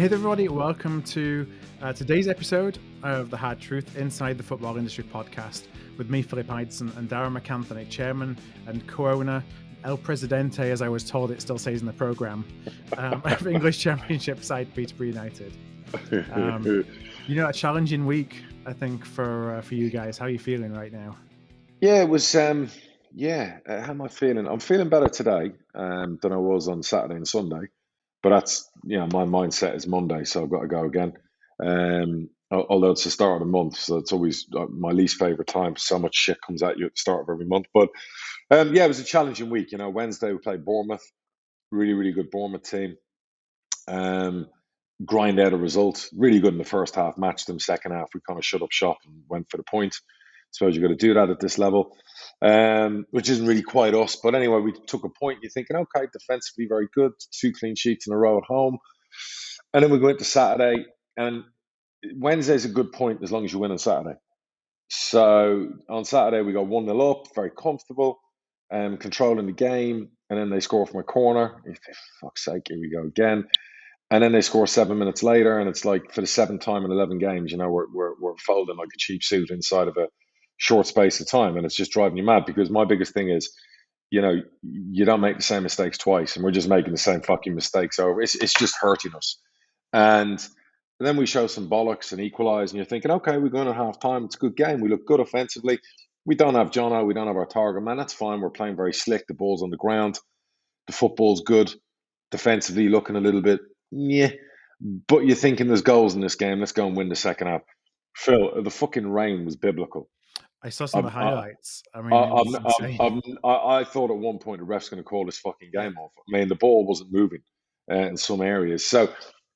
Hey there, everybody. Welcome to today's episode of the Hard Truth Inside the Football Industry podcast with me, Philip Ideson, and Darragh MacAnthony, chairman and co-owner, El Presidente, as I was told it still says in the programme, of English Championship side Peterborough United. A challenging week, I think, for you guys. How are you feeling right now? Yeah, it was. How am I feeling? I'm feeling better today than I was on Saturday and Sunday. But that's, my mindset is Monday, so I've got to go again. Although it's the start of the month, so it's always my least favorite time. So much shit comes at you at the start of every month. But it was a challenging week. Wednesday we played Bournemouth, really, really good Bournemouth team. Grind out a result, really good in the first half. Matched them second half. We kind of shut up shop and went for the point. Suppose you've got to do that at this level, which isn't really quite us. But anyway, we took a point. You're thinking, okay, defensively very good, 2 clean sheets in a row at home. And then we go into Saturday, and Wednesday's a good point as long as you win on Saturday. So on Saturday, we got 1-0 up, very comfortable, controlling the game. And then they score from a corner. You think, fuck's sake, here we go again. And then they score 7 minutes later, and it's like for the 7th time in 11 games, we're folding like a cheap suit inside of a short space of time, and it's just driving you mad. Because my biggest thing is, you don't make the same mistakes twice, and we're just making the same fucking mistakes over. It's just hurting us. And then we show some bollocks and equalise, and you're thinking, okay, we're going to half time. It's a good game. We look good offensively. We don't have Jono. We don't have our target man. That's fine. We're playing very slick. The ball's on the ground. The football's good. Defensively, looking a little bit, yeah. But you're thinking there's goals in this game. Let's go and win the second half. Phil, the fucking rain was biblical. I saw some of the highlights. I thought at one point the ref's going to call this fucking game off. I mean, the ball wasn't moving in some areas. So,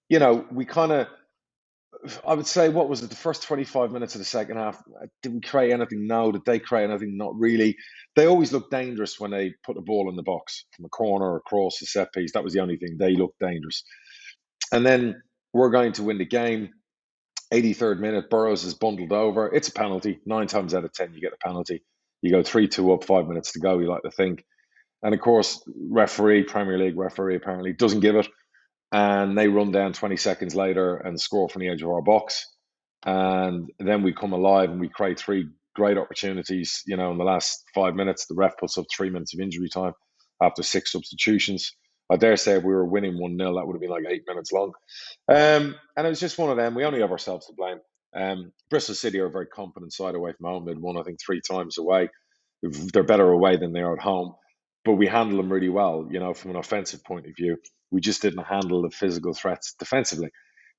we kind of, I would say, what was it, the first 25 minutes of the second half, did we create anything? No. Did they create anything? Not really. They always look dangerous when they put the ball in the box from a corner or across the set piece. That was the only thing. They looked dangerous. And then we're going to win the game. 83rd minute, Burrows is bundled over. It's a penalty. 9 times out of 10, you get a penalty. You go 3-2 up, 5 minutes to go, you like to think. And of course, Premier League referee apparently doesn't give it. And they run down 20 seconds later and score from the edge of our box. And then we come alive and we create 3 great opportunities. In the last 5 minutes, the ref puts up 3 minutes of injury time after 6 substitutions. I dare say if we were winning 1-0, that would have been like 8 minutes long. And it was just one of them. We only have ourselves to blame. Bristol City are a very competent side away from home. They'd won, I think, 3 times away. They're better away than they are at home. But we handle them really well, from an offensive point of view. We just didn't handle the physical threats defensively.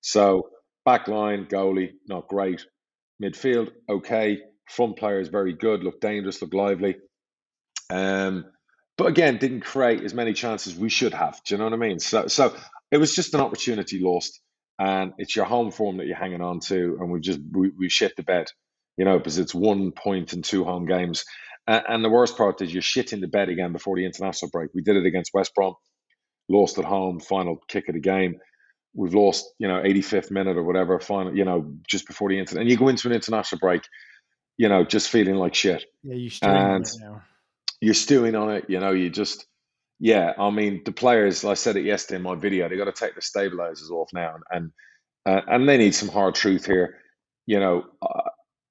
So back line, goalie, not great. Midfield, okay. Front players, very good. Look dangerous, look lively. But again, didn't create as many chances we should have. Do you know what I mean? So it was just an opportunity lost, and it's your home form that you're hanging on to, and we shit the bed, because it's 1 point in 2 home games. And the worst part is you're shitting the bed again before the international break. We did it against West Brom, lost at home, final kick of the game. We've lost, 85th minute or whatever, final, just before the international. And you go into an international break, just feeling like shit. Yeah, you're stewing on it now. You're stewing on it, the players, I said it yesterday in my video, they got to take the stabilizers off now, and they need some hard truth here.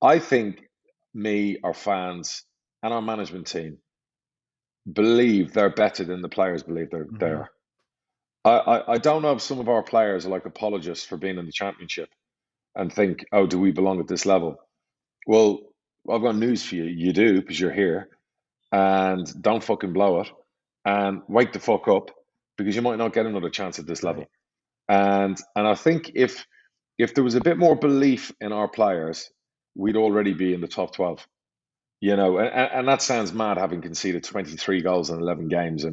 I think our fans and our management team believe they're better than the players believe they're there. I don't know if some of our players are like apologists for being in the championship and think, oh, do we belong at this level? Well, I've got news for you. You do, because you're here. And don't fucking blow it, and wake the fuck up, because you might not get another chance at this level. And I think if there was a bit more belief in our players, we'd already be in the top 12. And that sounds mad, having conceded 23 goals in 11 games.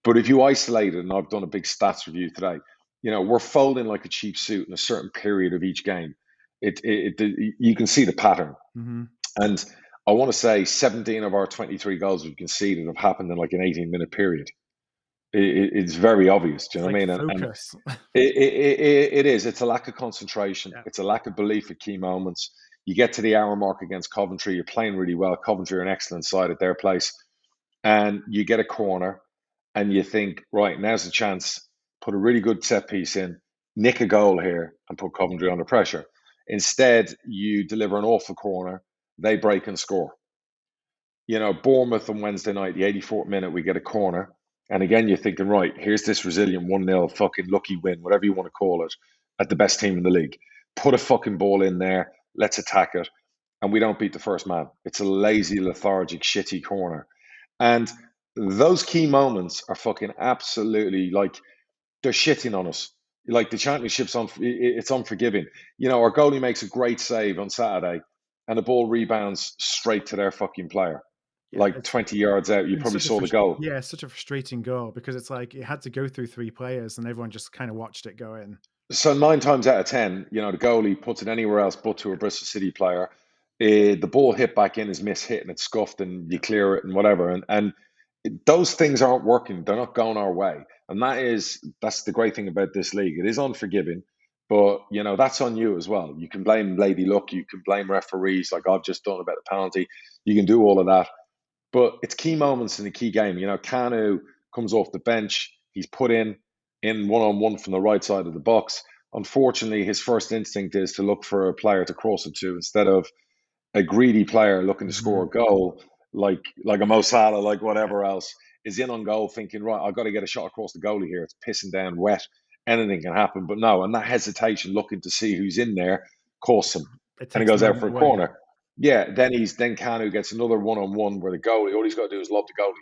But if you isolate it, and I've done a big stats review today, we're folding like a cheap suit in a certain period of each game. You can see the pattern. And I want to say 17 of our 23 goals we've conceded have happened in like an 18-minute period. It's very obvious. Do you know what I mean? Focus. It is. It's a lack of concentration. Yeah. It's a lack of belief at key moments. You get to the hour mark against Coventry, you're playing really well. Coventry are an excellent side at their place. And you get a corner and you think, right, now's the chance. Put a really good set piece in. nick a goal here and put Coventry under pressure. Instead, you deliver an awful corner, they break and score. Bournemouth on Wednesday night, the 84th minute, we get a corner. And again, you're thinking, right, here's this resilient 1-0 fucking lucky win, whatever you want to call it, at the best team in the league. Put a fucking ball in there, let's attack it. And we don't beat the first man. It's a lazy, lethargic, shitty corner. And those key moments are fucking absolutely like they're shitting on us. Like the championship's it's unforgiving. Our goalie makes a great save on Saturday, and the ball rebounds straight to their fucking player, like 20 yards out. You probably saw the goal. Yeah, it's such a frustrating goal because it's like it had to go through 3 players, and everyone just kind of watched it go in. So 9 times out of 10, the goalie puts it anywhere else but to a Bristol City player. The ball hit back in is mishit and it's scuffed, and you clear it and whatever. And those things aren't working. They're not going our way. And that's the great thing about this league. It is unforgiving, but that's on you as well. You can blame Lady Luck, you can blame referees, like I've just done about the penalty. You can do all of that. But it's key moments in the key game. Kanu comes off the bench, he's put in one-on-one from the right side of the box. Unfortunately, his first instinct is to look for a player to cross it to instead of a greedy player looking to score a goal, like a Mo Salah, like whatever else, is in on goal thinking, right, I've got to get a shot across the goalie here. It's pissing down wet. Anything can happen. But no, and that hesitation looking to see who's in there costs him. And he goes out for a corner. Yeah, then Kanu gets another one-on-one where the goalie, all he's got to do is lob the goalie.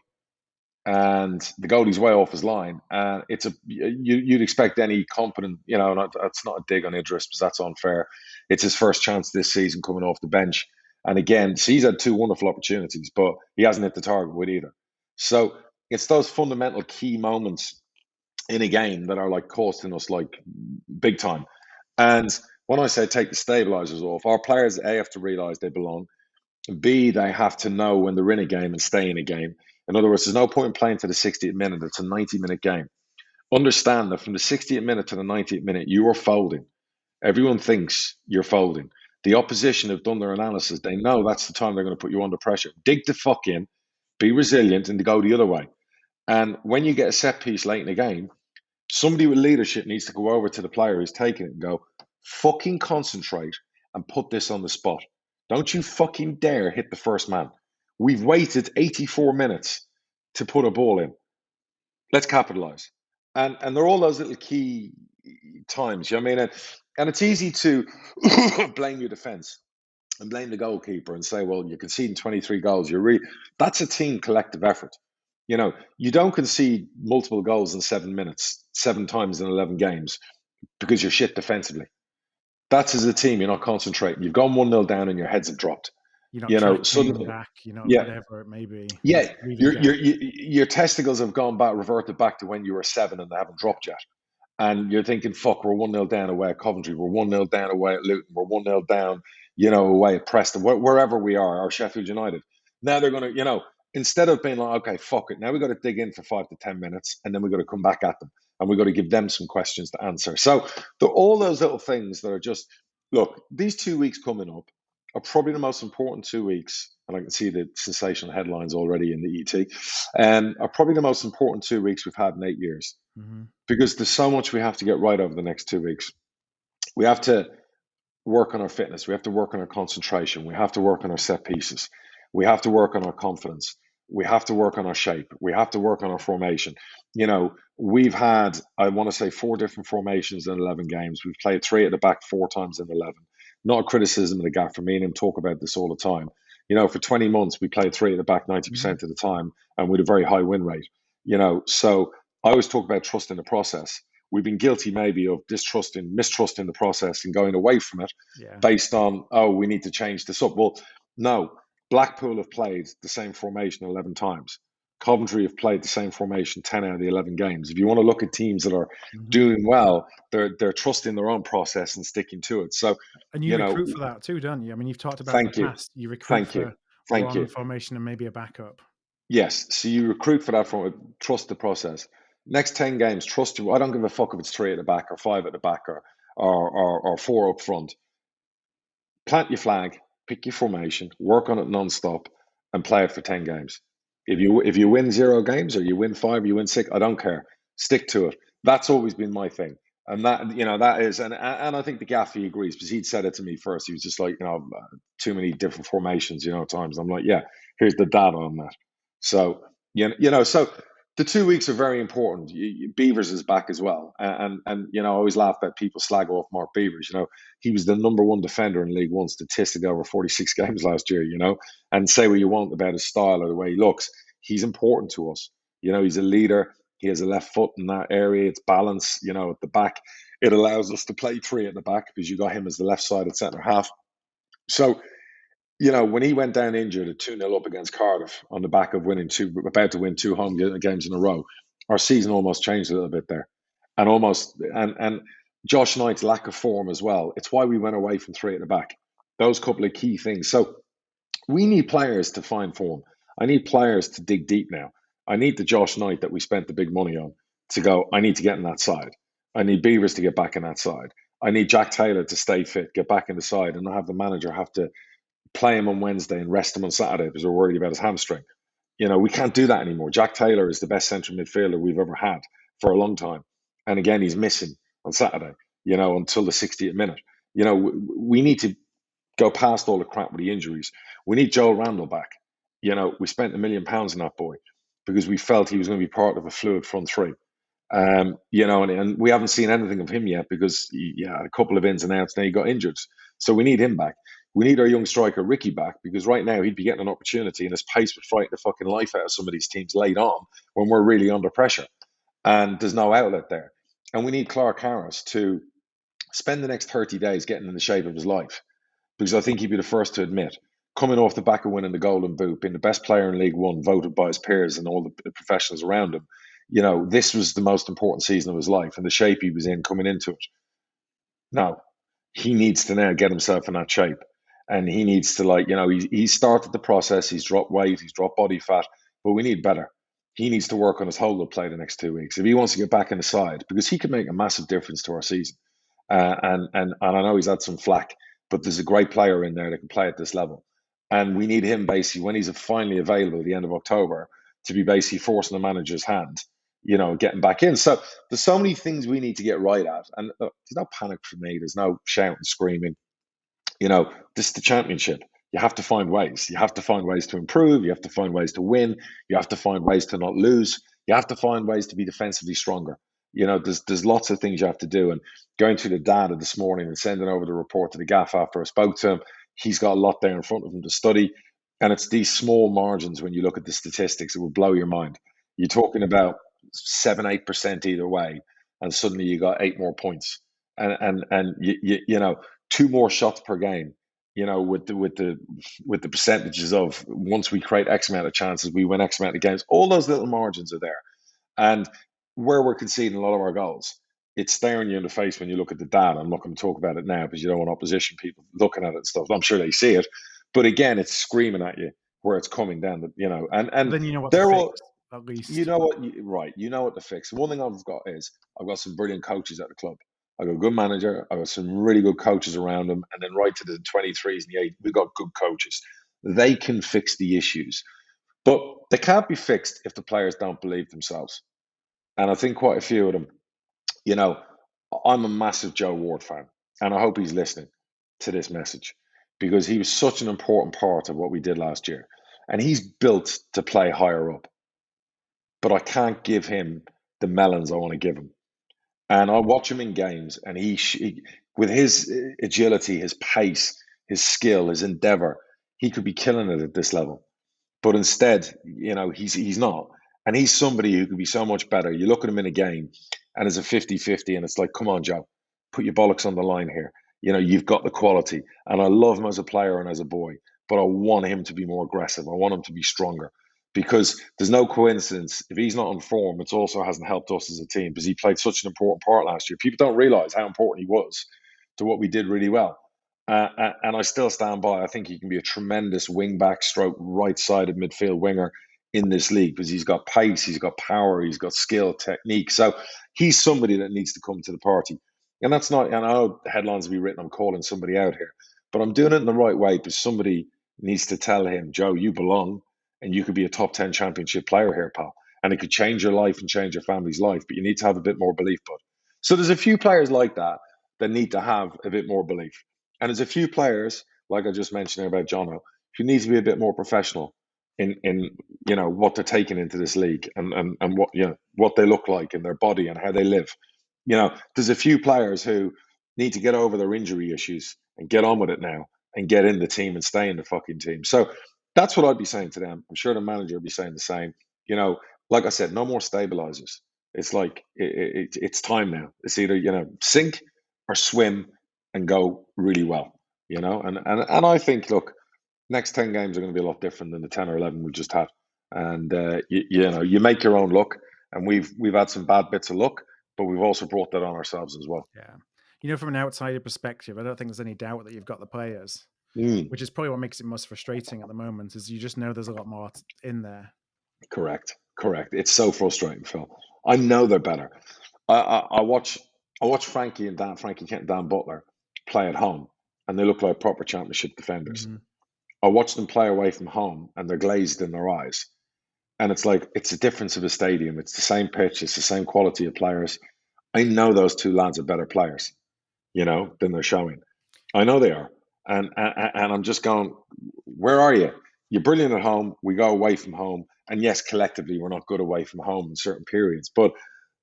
And the goalie's way off his line. And you'd expect any competent, that's not a dig on Idris because that's unfair. It's his first chance this season coming off the bench. And again, he's had 2 wonderful opportunities, but he hasn't hit the target with either. So it's those fundamental key moments in a game that are like costing us like big time. And when I say take the stabilizers off, our players, A, have to realize they belong. B, they have to know when they're in a game and stay in a game. In other words, there's no point in playing to the 60th minute. It's a 90-minute game. Understand that from the 60th minute to the 90th minute, you are folding. Everyone thinks you're folding. The opposition have done their analysis. They know that's the time they're going to put you under pressure. Dig the fuck in, be resilient, and go the other way. And when you get a set piece late in the game, somebody with leadership needs to go over to the player who's taking it and go, fucking concentrate and put this on the spot. Don't you fucking dare hit the first man. We've waited 84 minutes to put a ball in. Let's capitalize. And there are all those little key times. I mean, and it's easy to blame your defense and blame the goalkeeper and say, well, you're conceding 23 goals. That's a team collective effort. You don't concede multiple goals in 7 minutes, 7 times in 11 games because you're shit defensively. That's as a team, you're not concentrating. You've gone 1-0 down and your heads have dropped. You're not suddenly back, whatever it may be. Yeah, your testicles have reverted back to when you were 7 and they haven't dropped yet. And you're thinking, fuck, we're 1-0 down away at Coventry. We're 1-0 down away at Luton. We're 1-0 down, away at Preston, wherever we are, or Sheffield United. Now they're going to, instead of being like, okay, fuck it. Now we've got to dig in for 5 to 10 minutes and then we've got to come back at them. And we've got to give them some questions to answer. So all those little things that are just, look, these 2 weeks coming up are probably the most important 2 weeks. And I can see the sensational headlines already in the ET. Are probably the most important 2 weeks we've had in 8 years. Mm-hmm. Because there's so much we have to get right over the next 2 weeks. We have to work on our fitness. We have to work on our concentration. We have to work on our set pieces. We have to work on our confidence. We have to work on our shape. We have to work on our formation. We've had, I want to say, 4 different formations in 11 games. We've played 3 at the back 4 times in 11. Not a criticism of the gaffer. Me and him talk about this all the time. For 20 months, we played 3 at the back 90% of the time and with a very high win rate. So I always talk about trust in the process. We've been guilty maybe of mistrusting the process and going away from it based on, we need to change this up. Well, no, Blackpool have played the same formation 11 times. Coventry have played the same formation 10 out of the 11 games. If you want to look at teams that are doing well, they're trusting their own process and sticking to it. So, and you recruit for that too, don't you? I mean, you've talked about in the past. You recruit for one formation and maybe a backup. Yes, so you recruit for that trust the process. Next 10 games, trust you. I don't give a fuck if it's 3 at the back or 5 at the back or 4 up front. Plant your flag, pick your formation, work on it non-stop, and play it for 10 games. If you win 0 games or you win 5 or you win 6, I don't care. Stick to it. That's always been my thing. And that, that is, and I think the Gaffy agrees because he'd said it to me first. He was just like, too many different formations, at times. I'm like, yeah, here's the data on that. So, so the 2 weeks are very important. Beavers is back as well. And I always laugh that people slag off Mark Beavers. He was the #1 defender in League One statistically over 46 games last year, and say what you want about his style or the way he looks. He's important to us. He's a leader. He has a left foot in that area. It's balance, at the back. It allows us to play three at the back because you got him as the left-sided centre half. So, when he went down injured at 2-0 up against Cardiff on the back of about to win 2 home games in a row, our season almost changed a little bit there. And Josh Knight's lack of form as well. It's why we went away from three at the back. Those couple of key things. So we need players to find form. I need players to dig deep now. I need the Josh Knight that we spent the big money on to go, I need to get on that side. I need Beavers to get back in that side. I need Jack Taylor to stay fit, get back in the side, and not have the manager have to play him on Wednesday and rest him on Saturday because we're worried about his hamstring. We can't do that anymore. Jack Taylor is the best central midfielder we've ever had for a long time. And again, he's missing on Saturday, until the 60th minute. We need to go past all the crap with the injuries. We need Joel Randall back. We spent £1 million on that boy because we felt he was going to be part of a fluid front three. And we haven't seen anything of him yet because he had a couple of ins and outs, then he got injured. So we need him back. We need our young striker Ricky back because right now he'd be getting an opportunity and his pace would frighten the fucking life out of some of these teams late on when we're really under pressure and there's no outlet there. And we need Clark Harris to spend the next 30 days getting in the shape of his life because I think he'd be the first to admit, coming off the back of winning the Golden Boot, being the best player in League One, voted by his peers and all the professionals around him, this was the most important season of his life and the shape he was in coming into it. Now, he needs to now get himself in that shape. And he needs to he started the process. He's dropped weight. He's dropped body fat. But we need better. He needs to work on his hold up play the next 2 weeks if he wants to get back in the side because he could make a massive difference to our season. And I know he's had some flack, but there's a great player in there that can play at this level. And we need him basically when he's finally available at the end of October to be basically forcing the manager's hand, getting back in. So there's so many things we need to get right at. And there's no panic for me. There's no shouting, screaming. This is the championship. You have to find ways. You have to find ways to improve. You have to find ways to win. You have to find ways to not lose. You have to find ways to be defensively stronger. There's lots of things you have to do. And going through the data this morning and sending over the report to the gaff after I spoke to him, he's got a lot there in front of him to study. And it's these small margins when you look at the statistics, it will blow your mind. You're talking about 7-8% either way, and suddenly you got 8 more points. And you 2 more shots per game, with the percentages of once we create X amount of chances, we win X amount of games. All those little margins are there. And where we're conceding a lot of our goals, it's staring you in the face when you look at the data. I'm not going to talk about it now because you don't want opposition people looking at it and stuff. I'm sure they see it. But again, it's screaming at you where it's coming down, and then you know what they're to all, fix, at least. you know what, right. You know what to fix. One thing I've got is I've got some brilliant coaches at the club. I got a good manager. I got some really good coaches around them. And then right to the 23s and the 8, we've got good coaches. They can fix the issues. But they can't be fixed if the players don't believe themselves. And I think quite a few of them, I'm a massive Joe Ward fan. And I hope he's listening to this message because he was such an important part of what we did last year. And he's built to play higher up. But I can't give him the melons I want to give him. And I watch him in games, and he with his agility, his pace, his skill, his endeavor, he could be killing it at this level. But instead, he's not. And he's somebody who could be so much better. You look at him in a game, and it's a 50-50, and it's like, come on, Joe, put your bollocks on the line here. You've got the quality. And I love him as a player and as a boy, but I want him to be more aggressive. I want him to be stronger. Because there's no coincidence. If he's not on form, it also hasn't helped us as a team because he played such an important part last year. People don't realize how important he was to what we did really well. And I still stand by. I think he can be a tremendous wing-back stroke right-sided midfield winger in this league because he's got pace, he's got power, he's got skill, technique. So he's somebody that needs to come to the party. And that's not, and I know the headlines will be written, I'm calling somebody out here, but I'm doing it in the right way because somebody needs to tell him, Joe, you belong. And you could be a top 10 championship player here, pal. And it could change your life and change your family's life. But you need to have a bit more belief, bud. So there's a few players like that that need to have a bit more belief. And there's a few players, like I just mentioned about Jono, who needs to be a bit more professional in what they're taking into this league and what what they look like in their body and how they live. There's a few players who need to get over their injury issues and get on with it now and get in the team and stay in the fucking team. So that's what I'd be saying to them. I'm sure the manager would be saying the same. Like I said, no more stabilizers. It's like it's time now. It's either sink or swim and go really well. And I think, look, next 10 games are going to be a lot different than the 10 or 11 we've just had. And you make your own luck, and we've had some bad bits of luck, but we've also brought that on ourselves as well. Yeah. From an outsider perspective, I don't think there's any doubt that you've got the players, which is probably what makes it most frustrating at the moment, is you just know there's a lot more in there. Correct. It's so frustrating, Phil. I know they're better. I watch Frankie Kent and Dan Butler play at home, and they look like proper championship defenders. I watch them play away from home, and they're glazed in their eyes. And it's like, it's a difference of a stadium. It's the same pitch. It's the same quality of players. I know those two lads are better players, than they're showing. I know they are. And I'm just going, where are you? You're brilliant at home. We go away from home. And yes, collectively, we're not good away from home in certain periods. But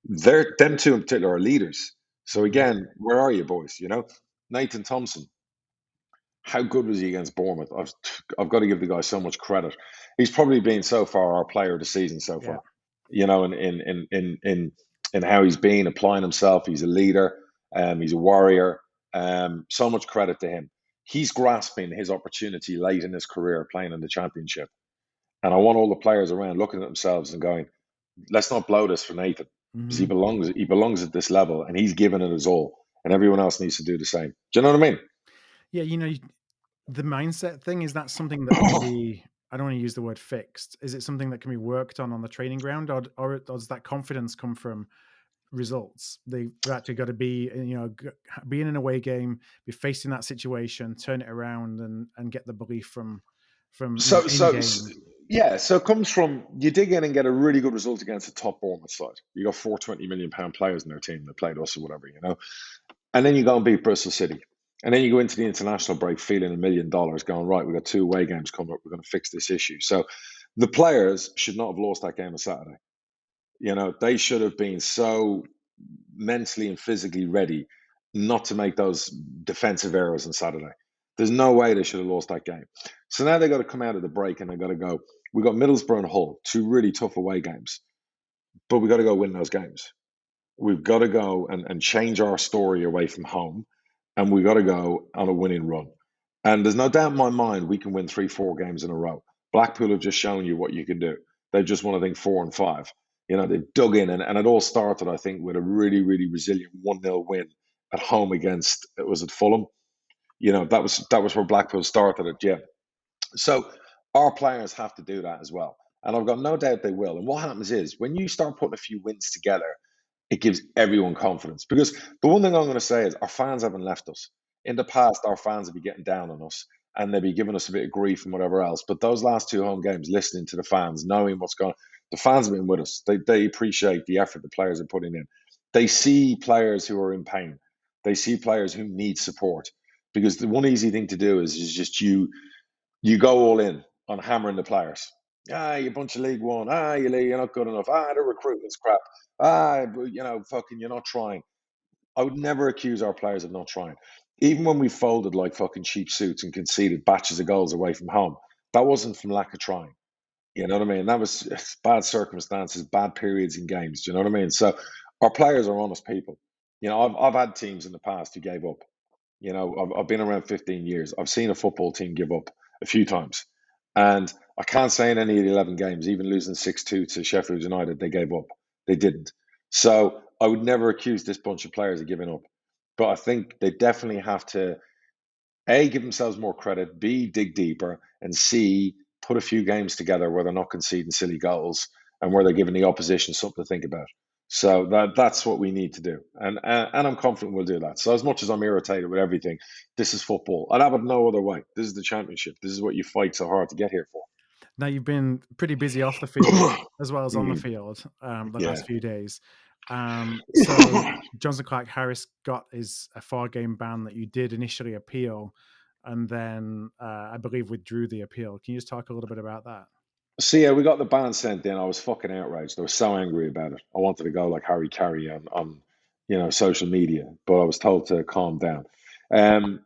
them two in particular are leaders. So again, where are you, boys? Nathan Thompson, how good was he against Bournemouth? I've got to give the guy so much credit. He's probably been so far our player of the season so far. In how he's been applying himself. He's a leader. He's a warrior. So much credit to him. He's grasping his opportunity late in his career playing in the Championship. And I want all the players around looking at themselves and going, let's not blow this for Nathan. Because he belongs at this level, and he's given it his all. And everyone else needs to do the same. Do you know what I mean? Yeah, the mindset thing, is that something that can be, I don't want to use the word fixed. Is it something that can be worked on the training ground, or does that confidence come from results? They've actually got to be, be in an away game, be facing that situation, turn it around, and get the belief from So in-game. yeah, so it comes from, you dig in and get a really good result against a top Bournemouth side. You got 420 million pound players in their team that played us or whatever, and then you go and beat Bristol City. And then you go into the international break feeling $1 million, going, right, we've got 2 away games coming up. We're going to fix this issue. So the players should not have lost that game on Saturday. They should have been so mentally and physically ready not to make those defensive errors on Saturday. There's no way they should have lost that game. So now they got to come out of the break and they got to go, we got Middlesbrough and Hull, 2 really tough away games, but we got to go win those games. We've got to go and change our story away from home, and we've got to go on a winning run. And there's no doubt in my mind we can win 3-4 games in a row. Blackpool have just shown you what you can do. They've just won, I think, 4 and 5. They've dug in, and it all started, I think, with a really, really resilient 1-0 win at home against, it was at Fulham. That was where Blackpool started it, yeah. So our players have to do that as well. And I've got no doubt they will. And what happens is, when you start putting a few wins together, it gives everyone confidence. Because the one thing I'm going to say is, our fans haven't left us. In the past, our fans would be getting down on us, and they'd be giving us a bit of grief and whatever else. But those last 2 home games, listening to the fans, knowing what's going on, the fans have been with us. They appreciate the effort the players are putting in. They see players who are in pain. They see players who need support. Because the one easy thing to do is just you go all in on hammering the players. You bunch of League One. You're not good enough. The recruitment's crap. Fucking, you're not trying. I would never accuse our players of not trying. Even when we folded like fucking cheap suits and conceded batches of goals away from home, that wasn't from lack of trying. You know what I mean? That was bad circumstances, bad periods in games. Do you know what I mean? So our players are honest people. I've had teams in the past who gave up. I've been around 15 years. I've seen a football team give up a few times. And I can't say in any of the 11 games, even losing 6-2 to Sheffield United, they gave up. They didn't. So I would never accuse this bunch of players of giving up. But I think they definitely have to, A, give themselves more credit, B, dig deeper, and C, put a few games together where they're not conceding silly goals and where they're giving the opposition something to think about. So that's what we need to do. And I'm confident we'll do that. So as much as I'm irritated with everything, this is football. I'd have it no other way. This is the Championship. This is what you fight so hard to get here for. Now, you've been pretty busy off the field as well as on the field the Yeah. last few days. So Johnson Clark Harris got a 4-game ban that you did initially appeal, and then I believe withdrew the appeal. Can you just talk a little bit about that? So yeah, we got the ban sent in. I was fucking outraged. I was so angry about it. I wanted to go like Harry Carey on social media, but I was told to calm down. Um,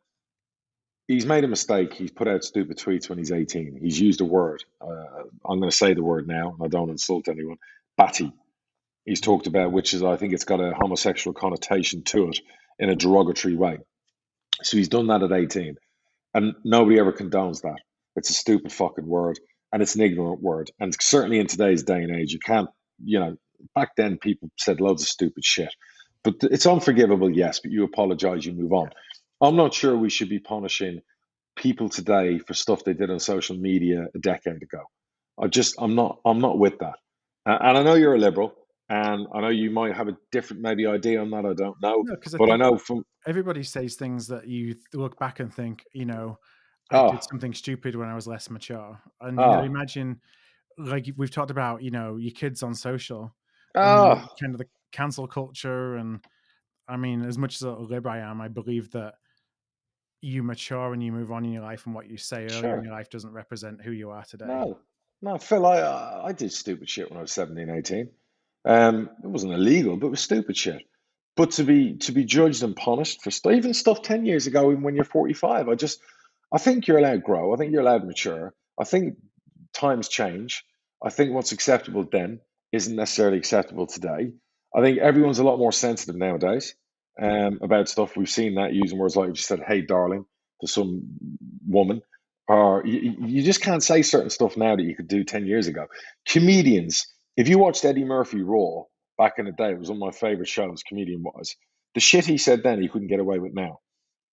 he's made a mistake. He's put out stupid tweets when he's 18. He's used a word. I'm going to say the word now, and I don't insult anyone. Batty. He's talked about, which is, I think it's got a homosexual connotation to it in a derogatory way. So he's done that at 18. And nobody ever condones that. It's a stupid fucking word, and it's an ignorant word. And certainly in today's day and age, you can't, back then people said loads of stupid shit. But it's unforgivable, yes, but you apologize, you move on. I'm not sure we should be punishing people today for stuff they did on social media a decade ago. I'm not with that. And I know you're a liberal, and I know you might have a different maybe idea on that. I don't know, No, because I but I think know from everybody says things that you look back and think, I did ah something stupid when I was less mature. And ah imagine, like we've talked about, your kids on social and ah kind of the cancel culture. And I mean, as much as a lib I am, I believe that you mature and you move on in your life, and what you say earlier in sure. your life doesn't represent who you are today. No, no, Phil, I did stupid shit when I was 17, 18. It wasn't illegal, but it was stupid shit. But to be judged and punished for even stuff 10 years ago, even when you're 45, I think you're allowed to grow. I think you're allowed to mature. I think times change. I think what's acceptable then isn't necessarily acceptable today. I think everyone's a lot more sensitive nowadays about stuff. We've seen that using words like you just said, "Hey, darling," to some woman, or you just can't say certain stuff now that you could do 10 years ago. Comedians, if you watched Eddie Murphy Raw back in the day, it was one of my favorite shows, comedian wise. The shit he said then, he couldn't get away with now.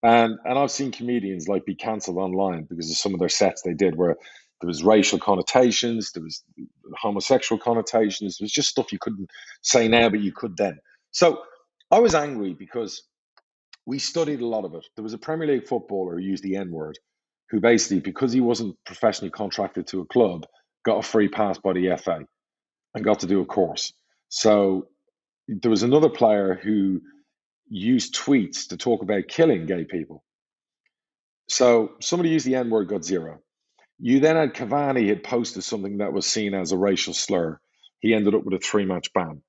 And I've seen comedians like be cancelled online because of some of their sets they did where there was racial connotations, there was homosexual connotations, there was just stuff you couldn't say now, but you could then. So I was angry because we studied a lot of it. There was a Premier League footballer who used the N word, who basically, because he wasn't professionally contracted to a club, got a free pass by the FA and got to do a course. So there was another player who used tweets to talk about killing gay people. So somebody used the N word, got zero. You then had Cavani had posted something that was seen as a racial slur. He ended up with a 3-match ban.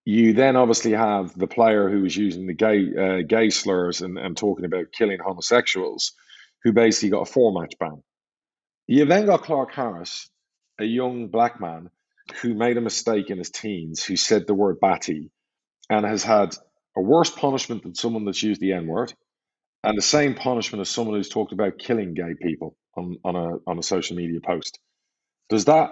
You then obviously have the player who was using the gay slurs and talking about killing homosexuals, who basically got a 4-match ban. You then got Clark Harris, a young black man who made a mistake in his teens, who said the word batty and has had a worse punishment than someone that's used the N word and the same punishment as someone who's talked about killing gay people on a social media post. Does that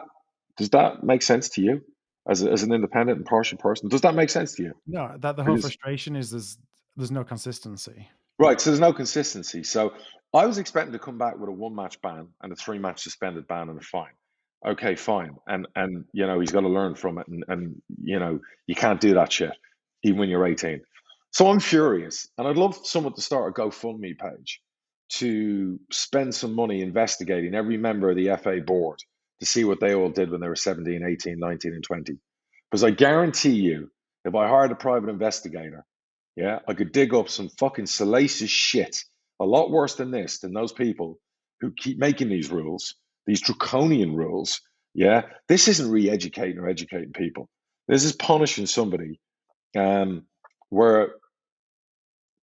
does that make sense to you as an independent and partial person? Does that make sense to you? No, that the whole Because frustration is there's no consistency. right, so there's no consistency. So I was expecting to come back with a 1-match ban and a 3-match suspended ban and a fine. Okay, fine. And he's got to learn from it and you can't do that shit even when you're 18. So I'm furious and I'd love someone to start a GoFundMe page to spend some money investigating every member of the FA board to see what they all did when they were 17, 18, 19 and 20. Because I guarantee you, if I hired a private investigator, yeah, I could dig up some fucking salacious shit, a lot worse than this, than those people who keep making these rules, these draconian rules. Yeah, this isn't re-educating or educating people. This is punishing somebody where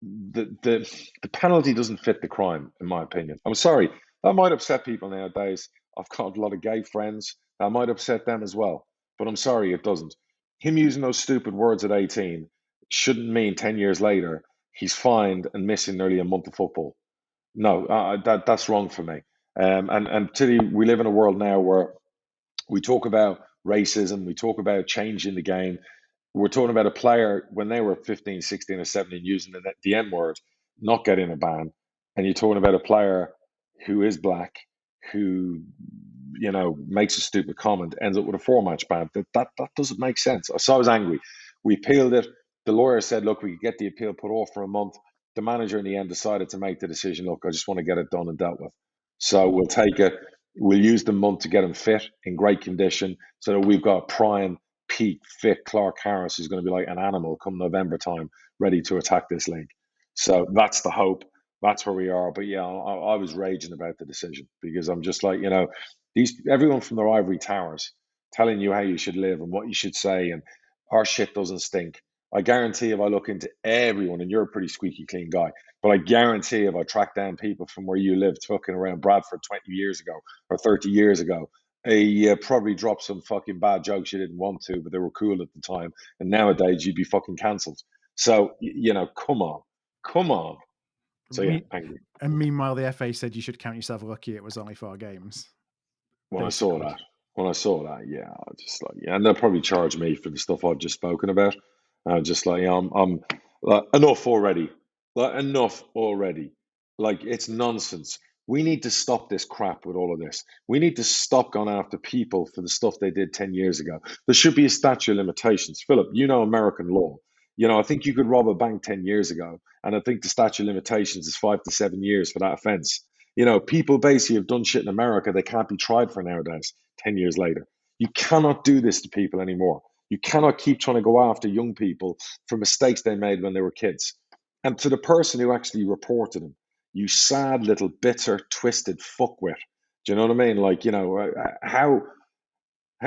the penalty doesn't fit the crime, in my opinion. I'm sorry, that might upset people nowadays. I've got a lot of gay friends. That might upset them as well. But I'm sorry, it doesn't. Him using those stupid words at 18 shouldn't mean 10 years later he's fined and missing nearly a month of football. No, that's wrong for me. And particularly, we live in a world now where we talk about racism, we talk about changing the game. We're talking about a player when they were 15, 16, or 17 using the N word, not getting a ban. And you're talking about a player who is black, who, makes a stupid comment, ends up with a 4-match ban. That doesn't make sense. So I was angry. We appealed it. The lawyer said, look, we could get the appeal put off for a month. The manager in the end decided to make the decision, look, I just want to get it done and dealt with. So we'll use the month to get him fit in great condition so that we've got a prime peak fit Clark Harris who's going to be like an animal come November time, ready to attack this league. So that's the hope. That's where we are. But yeah, I was raging about the decision because I'm just like, everyone from their ivory towers telling you how you should live and what you should say, and our shit doesn't stink. I guarantee if I look into everyone, and you're a pretty squeaky clean guy, but I guarantee if I track down people from where you lived fucking around Bradford 20 years ago or 30 years ago, probably dropped some fucking bad jokes you didn't want to, but they were cool at the time. And nowadays you'd be fucking cancelled. So, come on. Come on. So yeah, angry. And meanwhile, the FA said you should count yourself lucky it was only 4 games. When Basically. I saw that, yeah, I was just like, yeah, and they'll probably charge me for the stuff I've just spoken about. Just like, I'm like, enough already. Like, enough already. Like, it's nonsense. We need to stop this crap with all of this. We need to stop going after people for the stuff they did 10 years ago. There should be a statute of limitations. Philip, you know American law. I think you could rob a bank 10 years ago, and I think the statute of limitations is 5 to 7 years for that offense. People basically have done shit in America they can't be tried for nowadays, 10 years later. You cannot do this to people anymore. You cannot keep trying to go after young people for mistakes they made when they were kids. And to the person who actually reported them, you sad little bitter, twisted fuckwit. Do you know what I mean? Like, how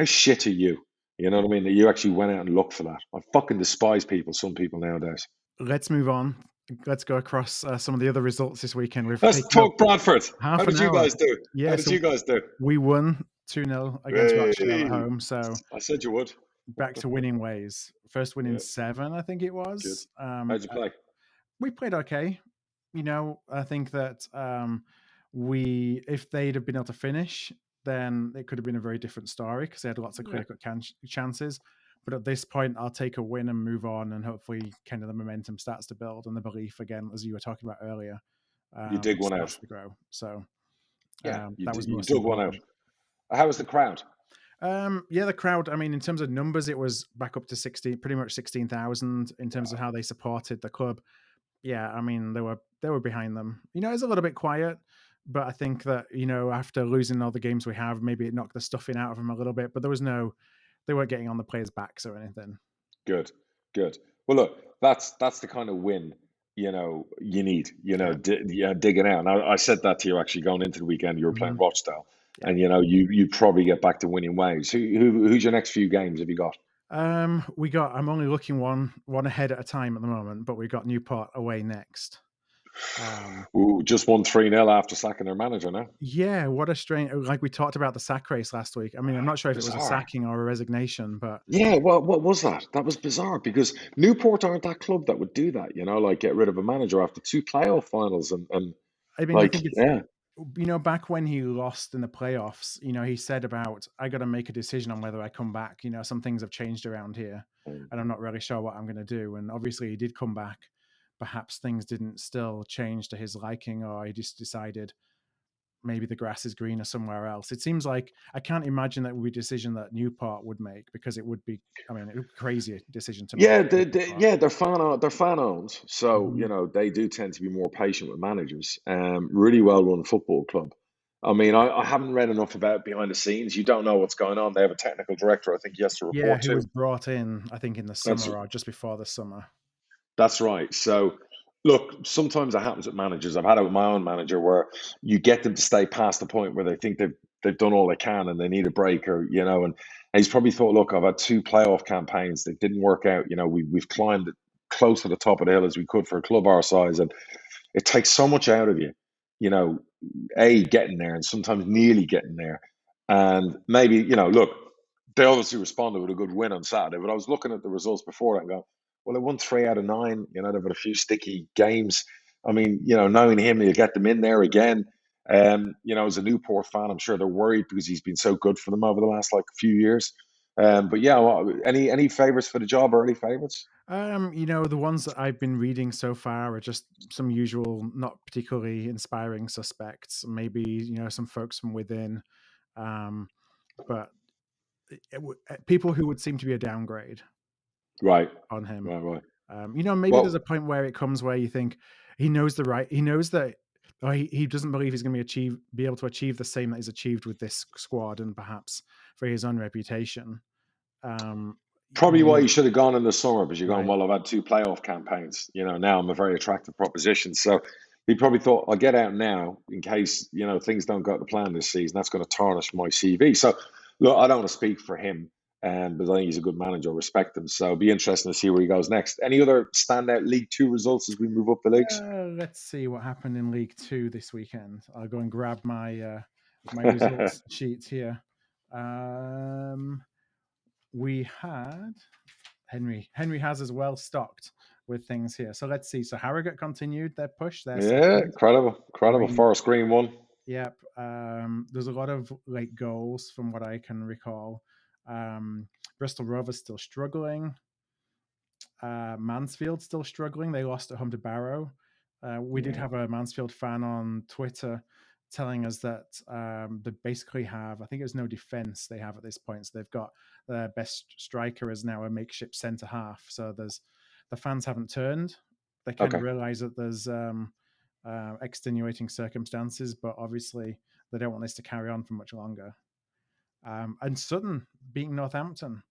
shit are you? You know what I mean? That you actually went out and looked for that. I fucking despise some people nowadays. Let's move on. Let's go across some of the other results this weekend. Let's talk Bradford. How did you guys do? Yeah, How did you guys do? We won 2-0 against Rochdale at home. So I said you would. Back to winning ways. First win in 7, I think it was. How'd you play? We played okay. I think that if they'd have been able to finish, then it could have been a very different story because they had lots of clear-cut chances. But at this point, I'll take a win and move on, and hopefully kind of the momentum starts to build and the belief again, as you were talking about earlier. You dig one out. To grow. So yeah, that was you dug one out. How was the crowd? The crowd, I mean, in terms of numbers, it was back up to pretty much 16,000 in terms of how they supported the club. Yeah, I mean, they were behind them. It's a little bit quiet, but I think that, after losing all the games we have, maybe it knocked the stuffing out of them a little bit, but they weren't getting on the players' backs or anything. Good. Well, look, that's the kind of win, you need, digging out. And I said that to you actually going into the weekend, you were playing Rochdale. Yeah. And, you probably get back to winning ways. Who's your next few games have you got? I'm only looking one ahead at a time at the moment, but we got Newport away next. Just won 3-0 after sacking their manager now. Yeah, what a strange, like we talked about the sack race last week. I mean, I'm not sure if it was a sacking or a resignation, but yeah, what was that? That was bizarre because Newport aren't that club that would do that, like get rid of a manager after 2 playoff finals and I mean, I think it's, back when he lost in the playoffs, he said about, I got to make a decision on whether I come back. Some things have changed around here and I'm not really sure what I'm going to do. And obviously he did come back. Perhaps things didn't still change to his liking, or he just decided maybe the grass is greener somewhere else. It seems like I can't imagine that would be a decision that Newport would make because it would be a crazy decision to make. Yeah, they're fan owned, so they do tend to be more patient with managers. Really well run football club. I mean, I haven't read enough about behind the scenes. You don't know what's going on. They have a technical director, I think, he has to report to. Who was brought in, I think, in the summer or just before the summer. That's right. So, look, sometimes it happens with managers. I've had it with my own manager where you get them to stay past the point where they think they've done all they can and they need a break, or and he's probably thought, look, I've had 2 playoff campaigns that didn't work out. We've climbed close to the top of the hill as we could for a club our size, and it takes so much out of you. Getting there and sometimes nearly getting there, and maybe look, they obviously responded with a good win on Saturday. But I was looking at the results before that and going, well, they won 3 out of 9. They've had a few sticky games. I mean, knowing him, he'll get them in there again. As a Newport fan, I'm sure they're worried because he's been so good for them over the last few years. But yeah, any favourites for the job or any favourites? The ones that I've been reading so far are just some usual, not particularly inspiring suspects. Maybe some folks from within, but people who would seem to be a downgrade. Right. On him. Right. Maybe there's a point where it comes where you think he knows that he doesn't believe he's going to be able to achieve the same that he's achieved with this squad, and perhaps for his own reputation, Probably why you Yeah, should have gone in the summer, because you're going, right. well, I've had two playoff campaigns. Now I'm a very attractive proposition. So he probably thought, I'll get out now in case, things don't go to plan this season. That's going to tarnish my CV. So, look, I don't want to speak for him, but I think he's a good manager. I respect him. So it'll be interesting to see where he goes next. Any other standout League Two results as we move up the leagues? Let's see what happened in League Two this weekend. I'll go and grab my results sheet here. Um, we had Henry. Henry has as well stocked with things here. So let's see. So Harrogate continued their push. They're Yeah, second. incredible. Incredible. Green. Forest Green won. Yep. There's a lot of late goals from what I can recall. Bristol Rovers still struggling. Mansfield still struggling. They lost at home to Barrow. We did Yeah. have a Mansfield fan on Twitter telling us that they basically have, I think there's no defense they have at this point. So they've got their best striker as now a makeshift centre half. So the fans haven't turned. They kind of Okay. realize that there's extenuating circumstances, but obviously they don't want this to carry on for much longer. And Sutton beating Northampton,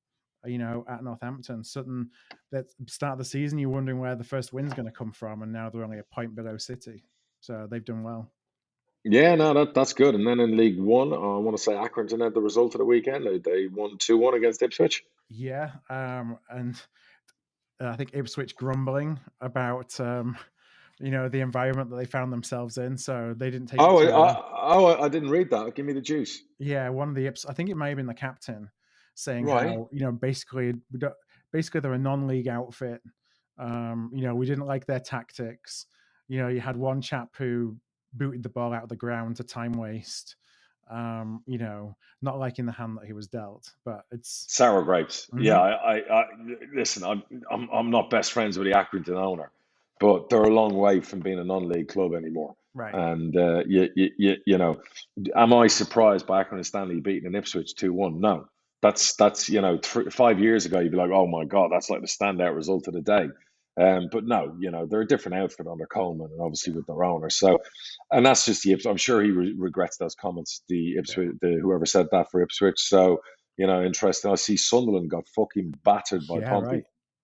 at Northampton. Sutton, at the start of the season, you're wondering where the first win's going to come from, and now they're only a point below City. So they've done well. Yeah, no, that's good. And then in League One, I want to say Accrington had the result of the weekend. They won 2-1 against Ipswich. Yeah, and I think Ipswich grumbling about the environment that they found themselves in, so they didn't take it Oh, too well. I didn't read that. Give me the juice. Yeah, one of the I think it may have been the captain saying Right. how basically they're a non-league outfit. We didn't like their tactics. You had one chap who booted the ball out of the ground to time waste. Not liking the hand that he was dealt, but it's Sour grapes. Yeah, Mhm. I listen. I'm not best friends with the Accrington owner, but they're a long way from being a non-league club anymore. Right. And am I surprised by Accrington Stanley beating an Ipswich 2-1? No, that's 5 years ago you'd be like, oh my God, that's like the standout result of the day. But no, they're a different outfit under Coleman and obviously with their owner. So, and that's just the Ipswich. I'm sure he regrets those comments. The Yeah. Ipswich, whoever said that for Ipswich. So. Interesting. I see Sunderland got fucking battered by Yeah. Pompey. Right.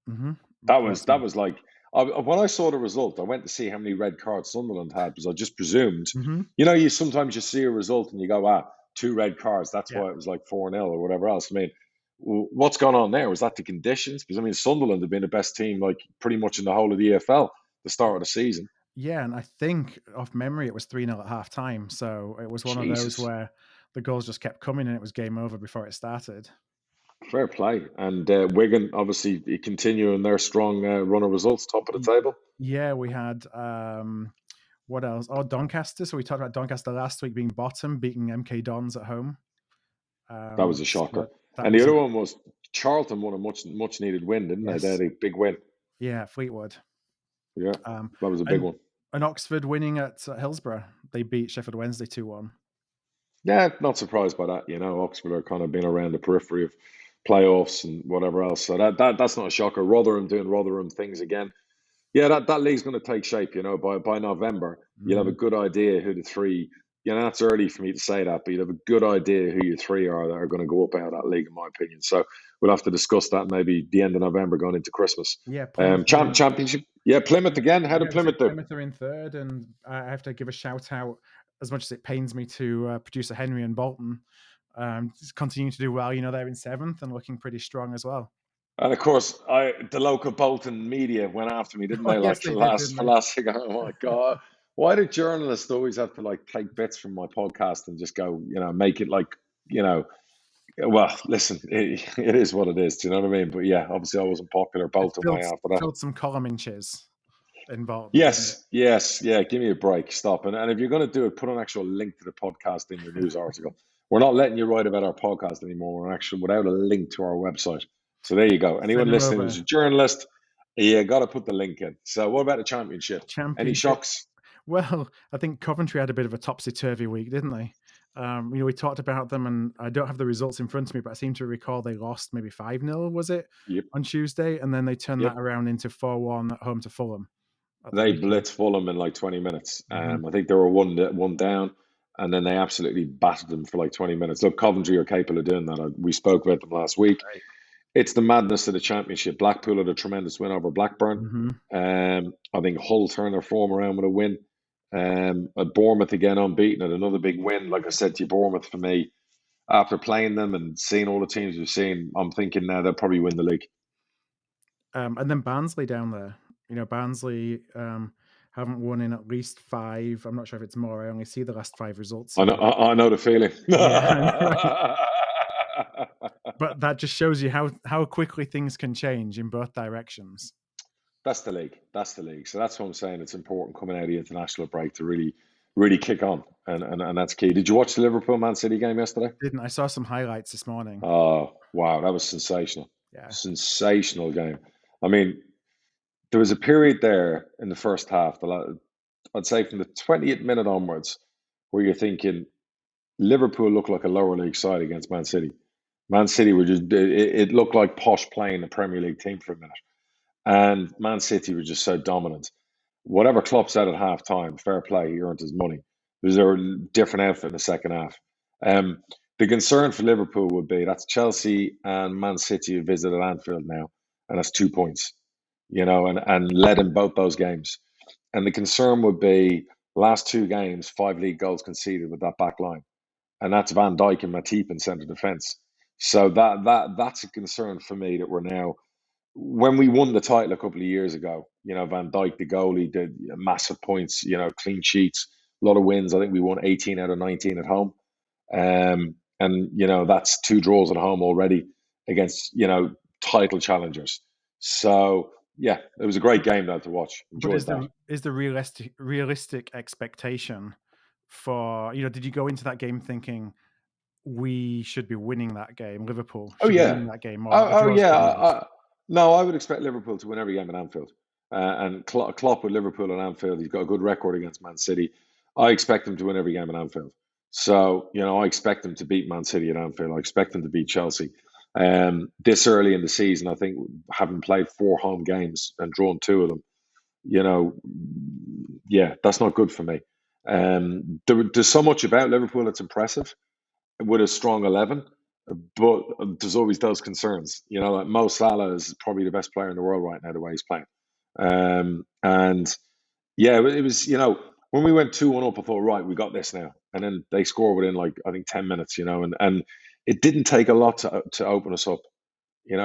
Mm-hmm. That was like when I saw the result, I went to see how many red cards Sunderland had because I just presumed. Mm-hmm. You sometimes you see a result and you go, two red cards. That's Yeah. why it was like 4-0 or whatever else. I mean, what's going on there? Was that the conditions? Because I mean, Sunderland have been the best team like pretty much in the whole of the EFL the start of the season. Yeah, and I think off memory it was 3-0 at half time. So it was one of those Jesus. where the goals just kept coming and it was game over before it started. Fair play. And Wigan, obviously, continuing their strong run of results, top of the table. Yeah, we had what else? Oh, Doncaster. So we talked about Doncaster last week being bottom, beating MK Dons at home. That was a So shocker. that And the was other one was Charlton won a much needed win, didn't they? They yes, had a big win. yeah, Fleetwood. Yeah, Um, that was a big and one. and Oxford winning at Hillsborough. They beat Sheffield Wednesday 2-1. Yeah, not surprised by that. Oxford are kind of been around the periphery of playoffs and whatever else. So that's not a shocker. Rotherham doing Rotherham things again. Yeah, that league's going to take shape. By November, you'll have a Mm. good idea who the three. That's early for me to say that, but you'll have a good idea who your three are that are going to go up out of that league, in my opinion. So we'll have to discuss that maybe the end of November, going into Christmas. Yeah, Plymouth are in. Championship. Yeah, Plymouth again. How did Yeah, so Plymouth do? Plymouth are in third, and I have to give a shout out. As much as it pains me to producer Henry and Bolton, continuing to do well. They're in seventh and looking pretty strong as well. And of course, the local Bolton media went after me, didn't Oh they? yes, Like they did, didn't for they? last thing. Oh my God. Why do journalists always have to like take bits from my podcast and just go, make it like, well, listen, it is what it is. Do you know what I mean? But yeah, obviously I wasn't popular It Bolton way filled after that. filled some column inches in Bolton, didn't it? Yes, yeah. Give me a break. Stop. And if you're going to do it, put an actual link to the podcast in your news article. We're not letting you write about our podcast anymore. We're actually without a link to our website. So there you go. Send Anyone him listening who's over. a journalist, you got to put the link in. So what about the championship? Any Championship. shocks? Well, I think Coventry had a bit of a topsy-turvy week, didn't they? We talked about them, and I don't have the results in front of me, but I seem to recall they lost maybe 5-0, was it, Yep, on Tuesday? And then they turned yep. that around into 4-1 at home to Fulham at the They weekend. blitzed Fulham in like 20 minutes. Hmm. I think they were one down, and then they absolutely battered them for like 20 minutes. Look, Coventry are capable of doing that. We spoke about them last week. Right. It's the madness of the championship. Blackpool had a tremendous win over Blackburn. Hmm. I think Hull turned their form around with a win. At Bournemouth again, unbeaten at another big win. Like I said to you, Bournemouth for me, after playing them and seeing all the teams we've seen, I'm thinking now they'll probably win the league. And then Barnsley down there. Barnsley haven't won in at least 5. I'm not sure if it's more. I only see the last 5 results I know, here. I know the feeling. Yeah, right. But that just shows you how quickly things can change in both directions. That's the league. That's the league. So that's what I'm saying. It's important coming out of the international break to really kick on, and that's key. Did you watch the Liverpool Man City game yesterday? I saw some highlights this morning. Oh wow, that was sensational. Yeah. Sensational game. I mean, there was a period there in the first half, I'd say from the 20th minute onwards, where you're thinking Liverpool looked like a lower league side against Man City. Man City were it looked like posh playing a Premier League team for a minute. And Man City were just so dominant. Whatever Klopp said at half time, fair play, he earned his money. There's a different outfit in the second half. The concern for Liverpool would be that's Chelsea and Man City who visited Anfield now, and that's 2 points, and led in both those games. And the concern would be last 2 games, 5 league goals conceded with that back line. And that's Van Dijk and Matip in centre defence. So that's a concern for me that we're now when we won the title a couple of years ago, Van Dijk, the goalie, did massive points, clean sheets, a lot of wins. I think we won 18 out of 19 at home. And that's 2 draws at home already against, title challengers. So, yeah, it was a great game though to watch. But Enjoyed that. is the realistic expectation for, did you go into that game thinking we should be winning that game, Liverpool Oh, should be yeah. winning that game, or a Oh, draw is yeah. good enough? No, I would expect Liverpool to win every game at Anfield. And Klopp with Liverpool at Anfield, he's got a good record against Man City. I expect him to win every game at Anfield. So, I expect him to beat Man City at Anfield. I expect him to beat Chelsea. This early in the season, I think, having played 4 home games and drawn 2 of them, yeah, that's not good for me. There's so much about Liverpool that's impressive with a strong 11, but there's always those concerns. Like Mo Salah is probably the best player in the world right now, the way he's playing. And yeah, it was, when we went 2-1 up, I thought, right, we got this now. And then they score within I think 10 minutes, and it didn't take a lot to open us up,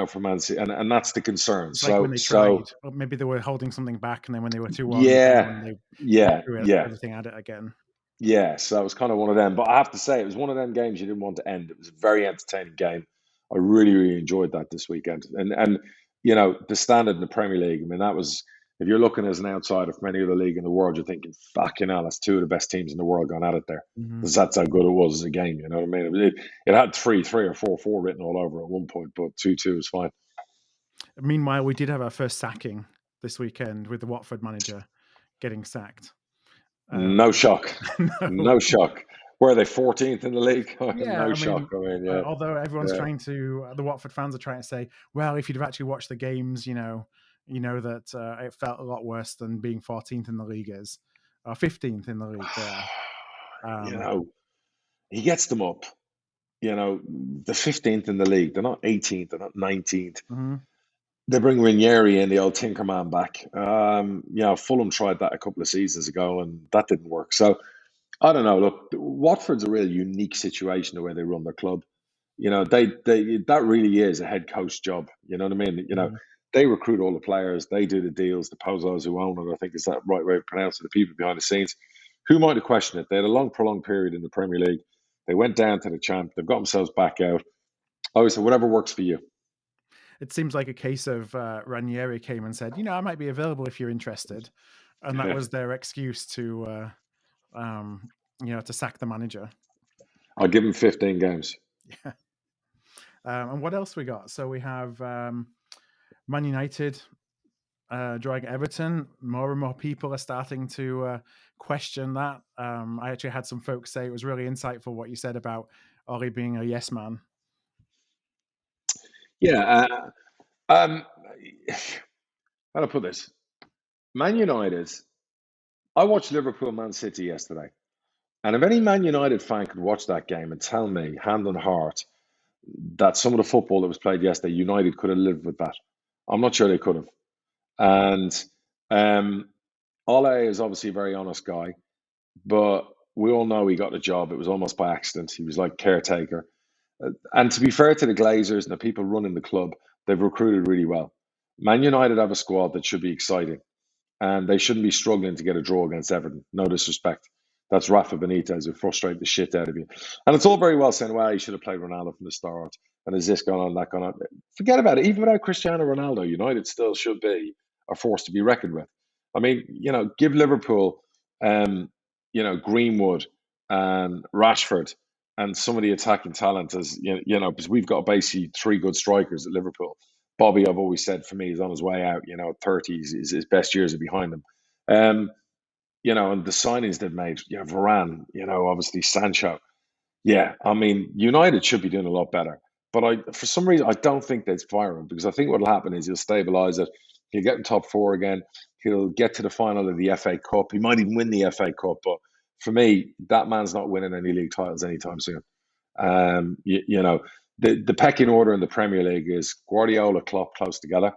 for Man City. And that's the concern. It's like when they tried, or maybe they were holding something back, and then when they were 2-1 down, they threw everything at it again. Yeah, so it was kind of one of them. But I have to say, it was one of them games you didn't want to end. It was a very entertaining game. I really enjoyed that this weekend. And the standard in the Premier League, I mean, that was, if you're looking as an outsider from any other league in the world, you're thinking, fucking hell, that's 2 of the best teams in the world gone at it there. Because that's how good it was as a game, you know what I mean? It had 3-3 or 4-4 written all over at one point, but 2-2 was fine. Meanwhile, we did have our first sacking this weekend with the Watford manager getting sacked. No shock. No shock. Were they 14th in the league? Yeah, shock. I mean, yeah. Although everyone's trying to, the Watford fans are trying to say, well, if you'd have actually watched the games, you know that it felt a lot worse than being 14th in the league is, or 15th in the league there. He gets them up. The 15th in the league. They're not 18th. They're not 19th. Mm-hmm. They bring Ranieri in, the old Tinkerman, back. Fulham tried that a couple of seasons ago, and that didn't work. So, I don't know. Look, Watford's a real unique situation the way they run their club. That really is a head coach job. You know what I mean? They recruit all the players, they do the deals. The Pozzos who own it, I think is that right way to pronounce it. The people behind the scenes, who might have questioned it? They had a long, prolonged period in the Premier League. They went down to the champ. They've got themselves back out. I always say, whatever works for you. It seems like a case of Ranieri came and said, I might be available if you're interested, and that was their excuse to sack the manager. I'll give him 15 games. Yeah. And what else we got? So we have Man United drawing Everton. More and more people are starting to question that. I actually had some folks say it was really insightful what you said about Ollie being a yes man. Yeah. How to put this? Man United. I watched Liverpool Man City yesterday. And if any Man United fan could watch that game and tell me, hand on heart, that some of the football that was played yesterday, United could have lived with that. I'm not sure they could have. And Ole is obviously a very honest guy, but we all know he got the job. It was almost by accident. He was like caretaker. And to be fair to the Glazers and the people running the club, they've recruited really well. Man United have a squad that should be exciting, and they shouldn't be struggling to get a draw against Everton. No disrespect. That's Rafa Benitez who frustrate the shit out of you. And it's all very well saying, well, he should have played Ronaldo from the start. And has this gone on, that gone on? Forget about it. Even without Cristiano Ronaldo, United still should be a force to be reckoned with. I mean, give Liverpool, Greenwood and Rashford and some of the attacking talent as, because we've got basically three good strikers at Liverpool. Bobby, I've always said, for me, is on his way out. 30s, his best years are behind him. And the signings they've made, Varane, obviously Sancho. Yeah, I mean, United should be doing a lot better. But for some reason, I don't think they'd fire him, because I think what'll happen is he'll stabilise it. He'll get in top four again. He'll get to the final of the FA Cup. He might even win the FA Cup. But for me, that man's not winning any league titles anytime soon. The pecking order in the Premier League is Guardiola, Klopp close together.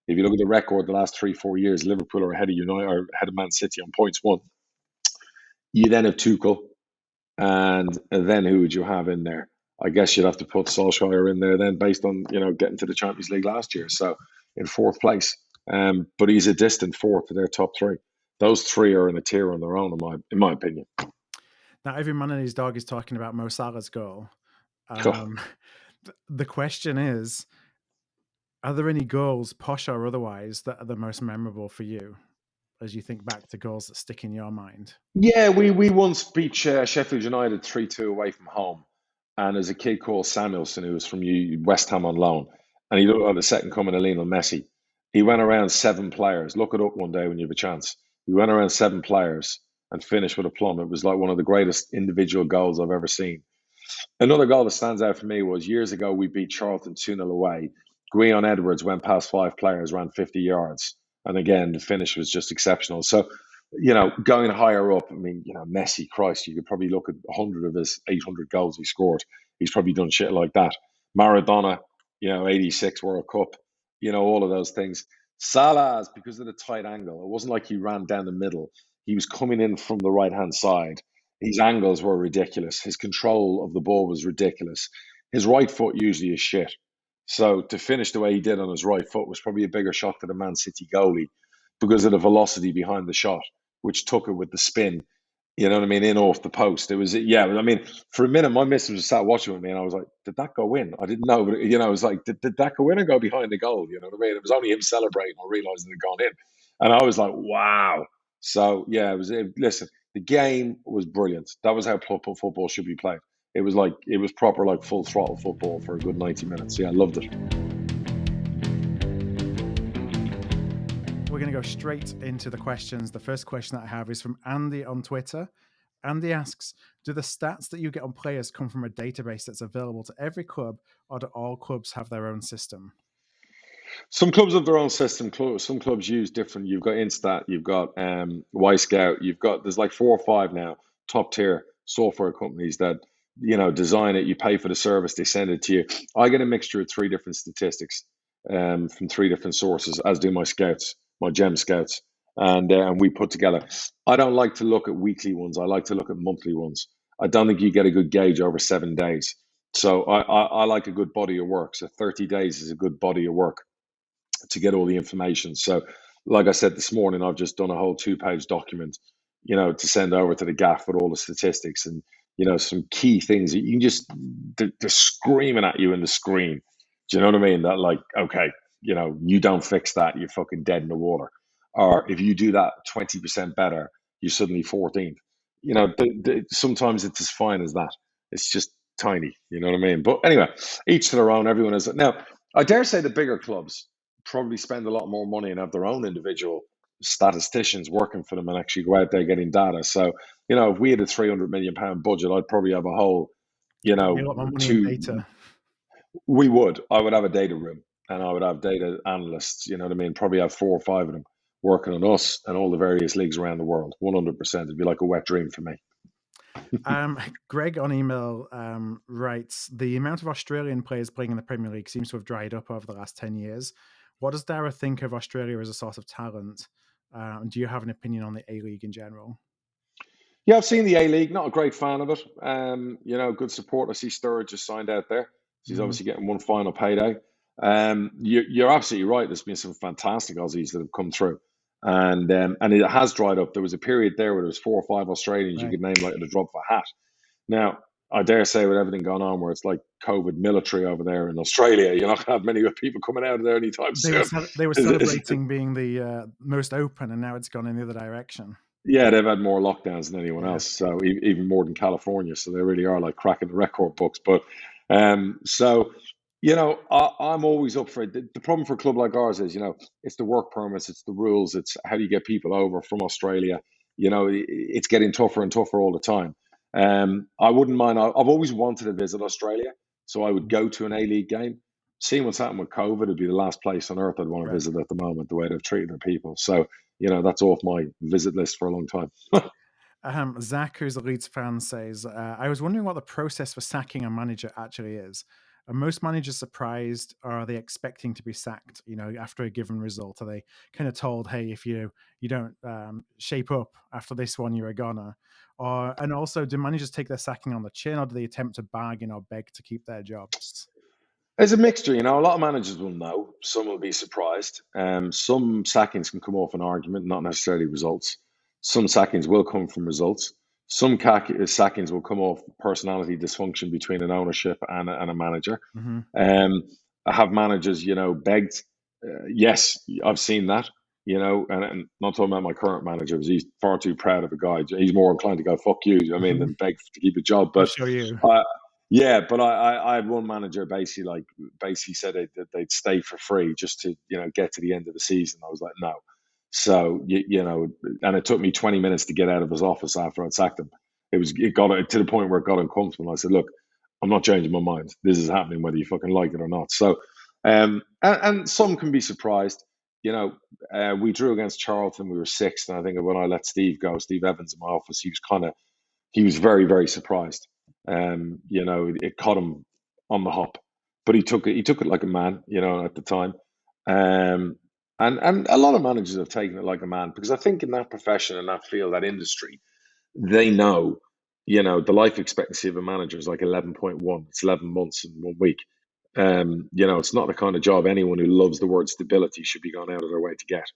If you look at the record the last 3-4 years, Liverpool are ahead of United or ahead of Man City on points won. You then have Tuchel, and then who would you have in there? I guess you'd have to put Solskjaer in there then, based on getting to the Champions League last year. So in fourth place, but he's a distant fourth to their top three. Those three are in a tier on their own, in my opinion. Now, every man and his dog is talking about Mo Salah's goal. The question is, are there any goals, posh or otherwise, that are the most memorable for you as you think back to goals that stick in your mind? Yeah, we once beat Sheffield United 3-2 away from home. And there's a kid called Samuelson who was from West Ham on loan. And he looked like the second coming of Lionel Messi. He went around 7 players. Look it up one day when you have a chance. He went around 7 players and finished with a plum. It was like one of the greatest individual goals I've ever seen. Another goal that stands out for me was years ago we beat Charlton 2-0 away. Guion Edwards went past 5 players, ran 50 yards. And again, the finish was just exceptional. So, going higher up, I mean, Messi, Christ, you could probably look at 100 of his 800 goals he scored. He's probably done shit like that. Maradona, 86 World Cup, all of those things. Salah's, because of the tight angle, it wasn't like he ran down the middle. He was coming in from the right-hand side. His angles were ridiculous. His control of the ball was ridiculous. His right foot usually is shit. So to finish the way he did on his right foot was probably a bigger shock to the Man City goalie, because of the velocity behind the shot, which took it with the spin, in off the post. It was, I mean, for a minute, my missus was sat watching with me and I was like, did that go in? I didn't know, but, I was like, did that go in or go behind the goal? You know what I mean? It was only him celebrating or realizing it had gone in. And I was like, wow. So, listen, the game was brilliant. That was how football should be played. It was proper, like full throttle football for a good 90 minutes. Yeah, I loved it. We're going to go straight into the questions. The first question that I have is from Andy on Twitter. Andy asks, do the stats that you get on players come from a database that's available to every club, or do all clubs have their own system? Some clubs have their own system. Some clubs use different. You've got Instat, you've got Y-Scout, there's like 4 or 5 now top tier software companies that design it. You pay for the service, they send it to you. I get a mixture of 3 different statistics from 3 different sources, as do my scouts, my gem scouts, and we put together. I don't like to look at weekly ones. I like to look at monthly ones. I don't think you get a good gauge over 7 days. So I like a good body of work. So 30 days is a good body of work to get all the information. So like I said this morning, I've just done a whole 2-page document, to send over to the gaff with all the statistics and, some key things that you can just, they're screaming at you in the screen. Do you know what I mean? That like, okay, you don't fix that, you're fucking dead in the water. Or if you do that 20% better, you're suddenly 14th. Sometimes it's as fine as that. It's just tiny, you know what I mean? But anyway, each to their own. Everyone is. Now, I dare say the bigger clubs probably spend a lot more money and have their own individual statisticians working for them and actually go out there getting data. So, if we had a £300 million budget, I'd probably have a whole, a lot more money in data. We would. I would have a data room and I would have data analysts, you know what I mean? Probably have 4 or 5 of them working on us and all the various leagues around the world. 100%. It'd be like a wet dream for me. Greg on email writes, the amount of Australian players playing in the Premier League seems to have dried up over the last 10 years. What does Darragh think of Australia as a source of talent? And do you have an opinion on the A-League in general? Yeah, I've seen the A League. Not a great fan of it. Good support. I see Sturridge just signed out there. So he's obviously getting one final payday. You're absolutely right. There's been some fantastic Aussies that have come through, and it has dried up. There was a period there where there was 4 or 5 Australians you could name like at a drop of a hat. Now, I dare say with everything going on, where it's like COVID military over there in Australia, you're not going to have many people coming out of there anytime soon. They were celebrating being the most open, and now it's gone in the other direction. Yeah, they've had more lockdowns than anyone else, so even more than California. So they really are like cracking the record books. But I'm always up for it. The problem for a club like ours is, it's the work permits, it's the rules, it's how do you get people over from Australia. It's getting tougher and tougher all the time. I wouldn't mind. I've always wanted to visit Australia, so I would go to an A-League game. Seeing what's happened with COVID, it'd be the last place on earth I'd want to visit at the moment, the way they've treated their people. So, that's off my visit list for a long time. Zach, who's a Leeds fan, says, I was wondering what the process for sacking a manager actually is. Are most managers surprised, or are they expecting to be sacked, after a given result? Are they kind of told, hey, if you don't shape up after this one, you're a goner? And also, do managers take their sacking on the chin, or do they attempt to bargain or beg to keep their jobs? There's a mixture, a lot of managers will know. Some will be surprised. Some sackings can come off an argument, not necessarily results. Some sackings will come from results. Some sackings will come off personality dysfunction between an ownership and a manager. I have managers, begged. Yes, I've seen that, and not talking about my current manager, because he's far too proud of a guy. He's more inclined to go, fuck you, than beg to keep a job. But show you. Yeah, but I had one manager basically said that they'd stay for free just to get to the end of the season. I was like, no. So and it took me 20 minutes to get out of his office after I'd sacked him. It got to the point where it got uncomfortable. I said, look, I'm not changing my mind. This is happening whether you fucking like it or not. So and some can be surprised. We drew against Charlton. We were sixth, and I think when I let Steve Evans in my office, he was very, very surprised. It caught him on the hop, but he took it like a man, at the time. And a lot of managers have taken it like a man, because I think in that profession, in that field, that industry, they know, the life expectancy of a manager is like 11.1. It's 11 months in 1 week. It's not the kind of job anyone who loves the word stability should be going out of their way to get.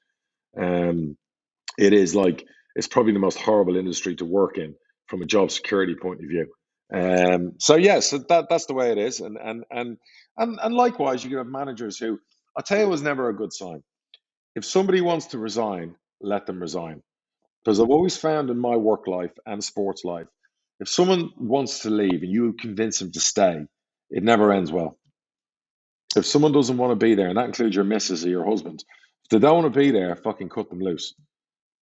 It's probably the most horrible industry to work in from a job security point of view. So that's the way it is, and likewise, you can have managers who, I'll tell you, was never a good sign. If somebody wants to resign, let them resign, because I've always found in my work life and sports life, if someone wants to leave and you convince them to stay, it never ends well. If someone doesn't want to be there, and that includes your missus or your husband, if they don't want to be there, fucking cut them loose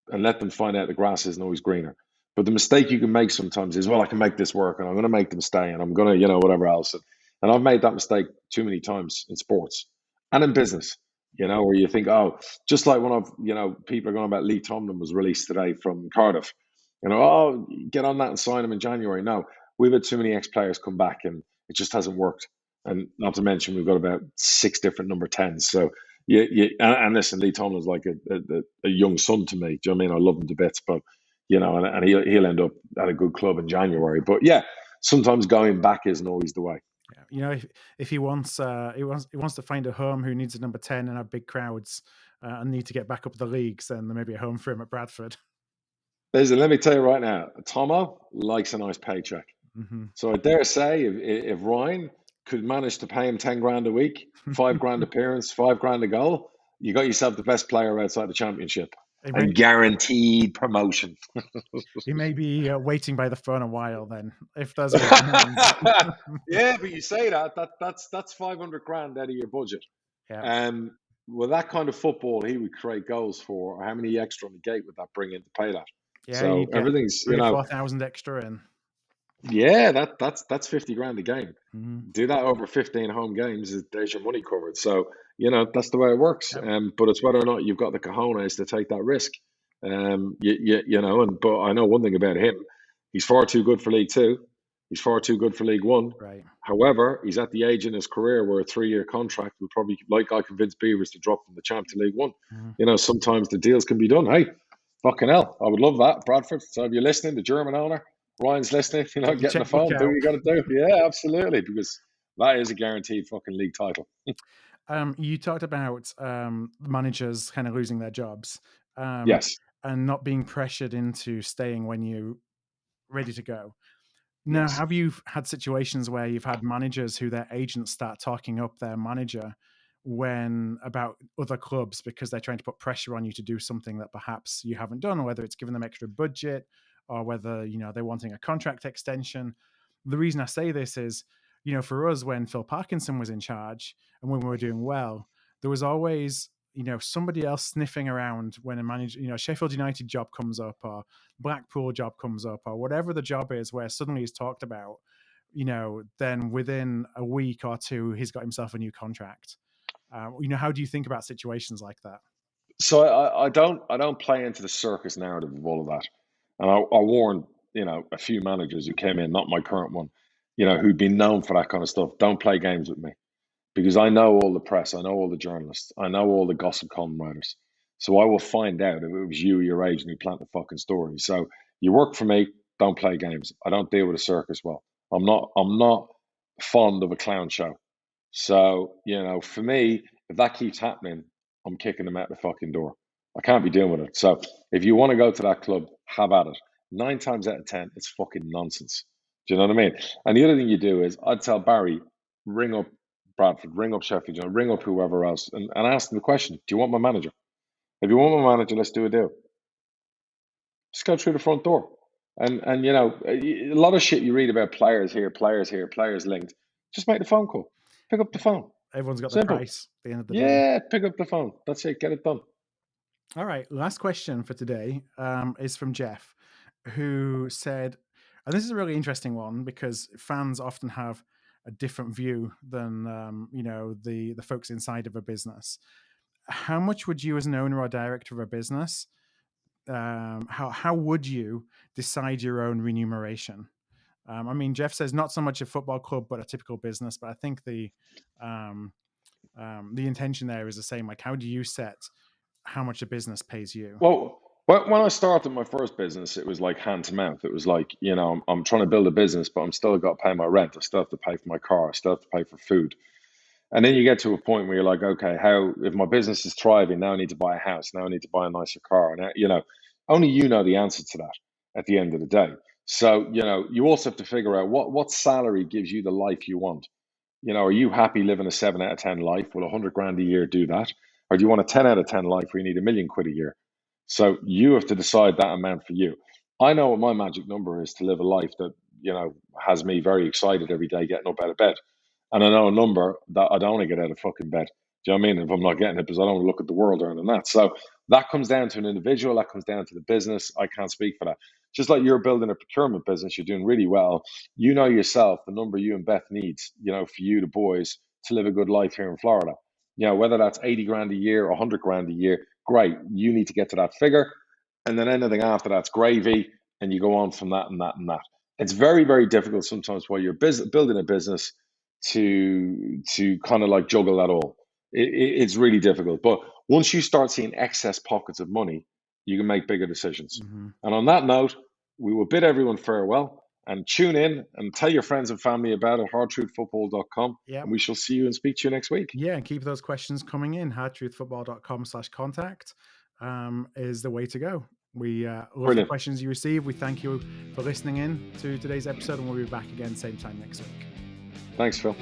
and let them find out the grass isn't always greener. But the mistake you can make sometimes is, well, I can make this work and I'm going to make them stay and I'm going to, whatever else. And I've made that mistake too many times in sports and in business, where you think, oh, just like when people are going about Lee Tomlin was released today from Cardiff, oh, get on that and sign him in January. No, we've had too many ex-players come back and it just hasn't worked. And not to mention, we've got about 6 different number 10s. So, and listen, Lee Tomlin's like a young son to me. Do you know what I mean? I love him to bits, but and he'll end up at a good club in January. But yeah, sometimes going back isn't always the way. If he wants to find a home who needs a number 10 and have big crowds and need to get back up the leagues, then there may be a home for him at Bradford. Listen, let me tell you right now, Tomo likes a nice paycheck. So I dare say if Ryan could manage to pay him 10 grand a week, 5 grand appearance, 5 grand a goal, you got yourself the best player outside the championship. And guaranteed promotion. He may be waiting by the phone a while then, if there's yeah, but you say that's 500 grand out of your budget. Yeah. Well, that kind of football he would create goals for. How many extra on the gate would that bring in to pay that? Yeah, so everything's 4,000 extra in. Yeah, that's 50 grand a game. Do that over 15 home games, there's your money covered. So that's the way it works. But it's whether or not you've got the cojones to take that risk. But I know one thing about him: He's far too good for League Two. He's far too good for League One. Right. However, he's at the age in his career where a 3-year contract would probably, like I convinced Beavers to drop from the champ to League One. Mm-hmm. Sometimes the deals can be done. Hey, fucking hell, I would love that, Bradford. So if you're listening, the German owner, Ryan's listening, get in the phone, do what you got to do. Yeah, absolutely, because that is a guaranteed fucking league title. You talked about managers kind of losing their jobs. Yes. And not being pressured into staying when you're ready to go. Now, Yes. have you had situations where you've had managers who their agents start talking up their manager about other clubs because they're trying to put pressure on you to do something that perhaps you haven't done, or whether it's giving them extra budget, or whether, they're wanting a contract extension? The reason I say this is, for us, when Phil Parkinson was in charge and when we were doing well, there was always, somebody else sniffing around when a manager, Sheffield United job comes up, or Blackpool job comes up, or whatever the job is, where suddenly he's talked about, then within a week or two, he's got himself a new contract. How do you think about situations like that? So I don't play into the circus narrative of all of that. And I warned, a few managers who came in, not my current one, who'd been known for that kind of stuff. Don't play games with me, because I know all the press, I know all the journalists, I know all the gossip column writers. So I will find out if it was you or your agent who plant the fucking story. So you work for me, don't play games. I don't deal with a circus well. I'm not fond of a clown show. So, for me, if that keeps happening, I'm kicking them out the fucking door. I can't be dealing with it. So if you want to go to that club, have at it. 9 times out of 10, it's fucking nonsense. Do you know what I mean? And the other thing you do is, I'd tell Barry, ring up Bradford, ring up Sheffield, ring up whoever else, and ask them the question: do you want my manager? If you want my manager, let's do a deal. Just go through the front door. And a lot of shit you read about players here, players linked. Just make the phone call. Pick up the phone. Everyone's got Simple. the price at the end of the day. Yeah, pick up the phone. That's it. Get it done. All right. Last question for today is from Jeff, who said, and this is a really interesting one because fans often have a different view than the folks inside of a business. How much would you, as an owner or director of a business, how would you decide your own remuneration? Jeff says not so much a football club, but a typical business. But I think the intention there is the same. Like, how do you set how much a business pays you? Well, when I started my first business, it was like hand to mouth. It was like, I'm trying to build a business, but I'm still got to pay my rent. I still have to pay for my car. I still have to pay for food. And then you get to a point where you're like, okay, if my business is thriving, now I need to buy a house. Now I need to buy a nicer car. And, only you know the answer to that at the end of the day. So, you also have to figure out what salary gives you the life you want. Are you happy living a 7 out of 10 life? Will 100 grand a year do that? Or do you want a 10 out of 10 life where you need £1 million a year? So you have to decide that amount for you. I know what my magic number is to live a life that, has me very excited every day getting up out of bed. And I know a number that I don't want to get out of fucking bed. Do you know what I mean? If I'm not getting it, because I don't want to look at the world earning that. So that comes down to an individual. That comes down to the business. I can't speak for that. Just like you're building a procurement business, you're doing really well. You know yourself the number you and Beth needs, for you, the boys, to live a good life here in Florida. Whether that's 80 grand a year or 100 grand a year, great. You need to get to that figure. And then anything after that's gravy. And you go on from that and that and that. It's very, very difficult sometimes while you're building a business to kind of like juggle that all. It's really difficult. But once you start seeing excess pockets of money, you can make bigger decisions. Mm-hmm. And on that note, we will bid everyone farewell, and tune in and tell your friends and family about it, hardtruthfootball.com. Yep. And we shall see you and speak to you next week. Yeah, and keep those questions coming in. hardtruthfootball.com/contact is the way to go. We love the questions you receive. We thank you for listening in to today's episode, and we'll be back again same time next week. Thanks, Phil.